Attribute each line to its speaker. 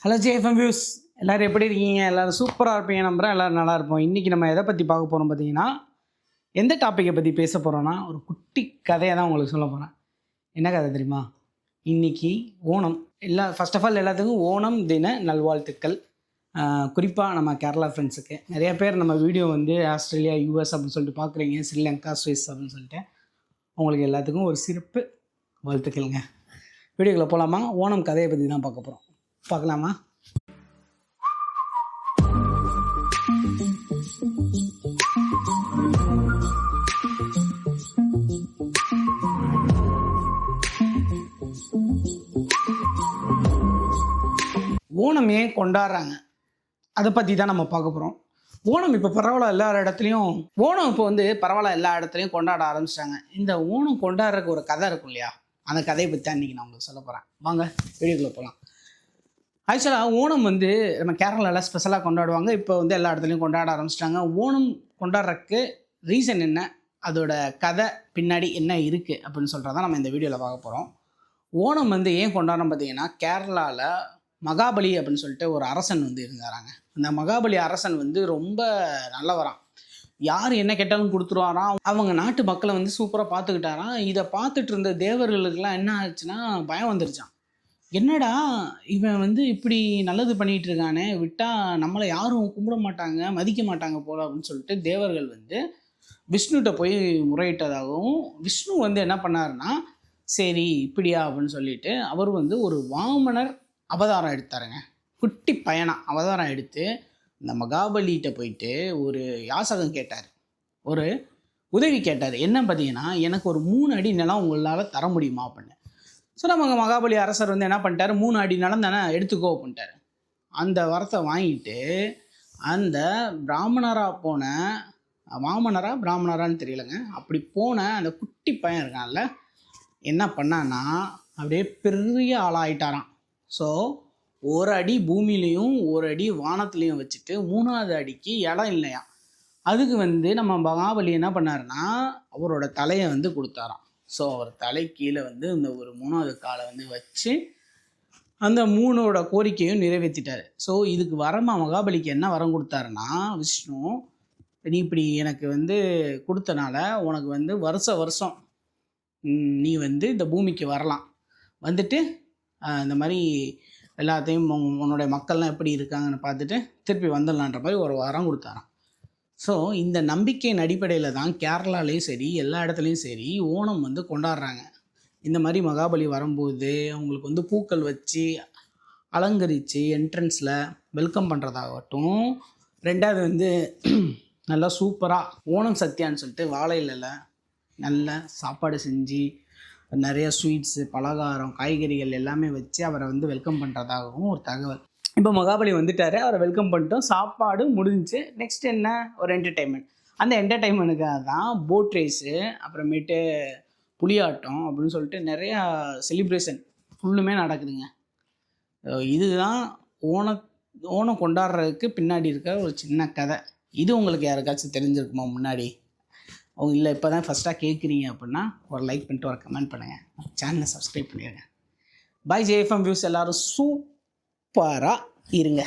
Speaker 1: Hello JFM views, எல்லோரும் எப்படி இருக்கீங்க? எல்லோரும் சூப்பராக இருப்பீங்க நம்புகிறேன். எல்லோரும் நல்லா இருப்போம். இன்றைக்கி நம்ம எதை பற்றி பார்க்க போகிறோம் பார்த்தீங்கன்னா, எந்த டாப்பிக்கை பற்றி பேச போகிறோன்னா, ஒரு குட்டி கதையை தான் உங்களுக்கு சொல்ல போகிறேன். என்ன கதை தெரியுமா? இன்றைக்கி ஓணம். ஃபர்ஸ்ட் ஆஃப் ஆல் எல்லாத்துக்கும் ஓணம் தின நல்வாழ்த்துக்கள். குறிப்பாக நம்ம கேரளா ஃப்ரெண்ட்ஸுக்கு நிறைய பேர் நம்ம வீடியோ வந்து ஆஸ்திரேலியா, யூஎஸ் அப்படின்னு சொல்லிட்டு பார்க்குறீங்க, ஸ்ரீலங்கா, ஸ்விஸ் அப்படின்னு சொல்லிட்டு. உங்களுக்கு எல்லாத்துக்கும் ஒரு சிறப்பு வாழ்த்துக்கள்ங்க. வீடியோக்குள்ளே போகலாமா? ஓணம் கதையை பற்றி தான் பார்க்க போகிறோம். பார்க்கலாமா? ஓணம் ஏன் கொண்டாடுறாங்க அதை பற்றி தான் நம்ம பார்க்க போகிறோம். ஓணம் இப்போ பரவாயில்ல எல்லா இடத்துலையும் எல்லா இடத்துலையும் கொண்டாட ஆரம்பிச்சிட்டாங்க. இந்த ஓணம் கொண்டாடுறதுக்கு ஒரு கதை இருக்கும் இல்லையா? அந்த கதையை பற்றி தான் இன்றைக்கி நான் உங்களுக்கு சொல்ல போகிறேன். வாங்க வீடியோக்குள்ளே போகலாம். ஆக்சுவலாக ஓணம் வந்து நம்ம கேரளாவில் ஸ்பெஷலாக கொண்டாடுவாங்க. இப்போ வந்து எல்லா இடத்துலையும் கொண்டாட ஆரம்பிச்சிட்டாங்க. ஓணம் கொண்டாடுறதுக்கு ரீசன் என்ன, அதோட கதை பின்னாடி என்ன இருக்குது அப்படின்னு சொல்கிறதான் நம்ம இந்த வீடியோவில் பார்க்க போகிறோம். ஓணம் வந்து ஏன் கொண்டாடுறோம் பார்த்தீங்கன்னா, கேரளாவில் மகாபலி அப்படின்னு சொல்லிட்டு ஒரு அரசன் வந்து இருந்தாராங்க. அந்த மகாபலி அரசன் வந்து ரொம்ப நல்லவரான். யார் என்ன கேட்டாலும் கொடுத்துருவாராம். அவங்க நாட்டு மக்களை வந்து சூப்பராக பார்த்துக்கிட்டாராம். இதை பார்த்துட்டு இருந்த தேவர்களுக்கெல்லாம் என்ன ஆச்சுன்னா பயம் வந்துருச்சான். என்னடா இவன் வந்து இப்படி நல்லது பண்ணிகிட்டு இருக்கானே, விட்டால் நம்மளை யாரும் கும்பிட மாட்டாங்க, மதிக்க மாட்டாங்க போல அப்படின்னு சொல்லிட்டு தேவர்கள் வந்து விஷ்ணுகிட்ட போய் முறையிட்டதாகவும், விஷ்ணு வந்து என்ன பண்ணாருன்னா, சரி இப்படியா அப்படின்னு சொல்லிட்டு அவர் வந்து ஒரு வாமனர் அவதாரம் எடுத்தாருங்க. குட்டி பையனா அவதாரம் எடுத்து இந்த மகாபலிகிட்ட போயிட்டு ஒரு யாசகம் கேட்டார், ஒரு உதவி கேட்டார். என்ன பார்த்தீங்கன்னா, எனக்கு ஒரு 3 அடி நிலம் உங்களால் தர முடியுமா அப்படின்னு. ஸோ நம்ம மகாபலி அரசர் வந்து என்ன பண்ணிட்டார், 3 அடி நிலம் தானே எடுத்துக்கோ பண்ணிட்டார். அந்த வரத்தை வாங்கிட்டு அந்த பிராமணராக போன பிராமணரான்னு தெரியலைங்க, அப்படி போன அந்த குட்டி பையன் இருக்கான்ல, என்ன பண்ணான்னா அப்படியே பெரிய ஆளாயிட்டாராம். ஸோ 1 அடி பூமியிலையும் 1 அடி வானத்துலேயும் வச்சுட்டு 3ஆவது அடிக்கு இடம் இல்லையா. அதுக்கு வந்து நம்ம மகாபலி என்ன பண்ணாருன்னா அவரோட தலையை வந்து கொடுத்தாராம். ஸோ அவர் தலை கீழே வந்து இந்த ஒரு 3ஆவது காலை வந்து வச்சு அந்த 3ஓட கோரிக்கையும் நிறைவேற்றிட்டார். ஸோ இதுக்கு வரமா மகாபலிக்கு என்ன வரம் கொடுத்தாருன்னா, விஷ்ணு நீ இப்படி எனக்கு வந்து கொடுத்தனால உனக்கு வந்து வருஷம் நீ வந்து இந்த பூமிக்கு வரலாம், வந்துட்டு இந்த மாதிரி எல்லாத்தையும் உன்னுடைய மக்கள்லாம் எப்படி இருக்காங்கன்னு பார்த்துட்டு திருப்பி வந்துடலான்ற மாதிரி ஒரு வரம் கொடுத்தாராம். ஸோ இந்த நம்பிக்கையின் அடிப்படையில் தான் கேரளாலேயும் சரி எல்லா இடத்துலையும் சரி ஓணம் வந்து கொண்டாடுறாங்க. இந்த மாதிரி மகாபலி வரும்போது அவங்களுக்கு வந்து பூக்கள் வச்சு அலங்கரித்து என்ட்ரன்ஸில் வெல்கம் பண்ணுறதாகட்டும், 2வது வந்து நல்லா சூப்பராக ஓணம் சத்தியான்னு சொல்லிட்டு வாழை இலையில் நல்ல சாப்பாடு செஞ்சு நிறைய ஸ்வீட்ஸு, பலகாரம், காய்கறிகள் எல்லாமே வச்சு அவரை வந்து வெல்கம் பண்ணுறதாகவும் ஒரு தகவல். இப்போ மகாபலி வந்துட்டார், அவரை வெல்கம் பண்ணிட்டோம், சாப்பாடு முடிஞ்சு. நெக்ஸ்ட் என்ன, ஒரு என்டர்டெயின்மெண்ட். அந்த என்டர்டெயின்மெண்ட்டுக்காக தான் போட் ரேஸு, அப்புறமேட்டு புலியாட்டம் அப்படின்னு சொல்லிட்டு நிறையா செலிப்ரேஷன் ஃபுல்லுமே நடக்குதுங்க. இதுதான் ஓணம் கொண்டாடுறதுக்கு பின்னாடி இருக்க ஒரு சின்ன கதை. இது உங்களுக்கு யாருக்காச்சும் தெரிஞ்சிருக்குமா முன்னாடி? அவங்க இல்லை இப்போ தான் ஃபஸ்ட்டாக கேட்குறீங்க அப்படின்னா ஒரு லைக் பண்ணிட்டு ஒரு கமெண்ட் பண்ணுங்கள், சேனலை சப்ஸ்கிரைப் பண்ணிடுங்க. பாய் ஜேஎஃப்எம் வியூஸ், எல்லோரும் சூப்பராக இருங்க.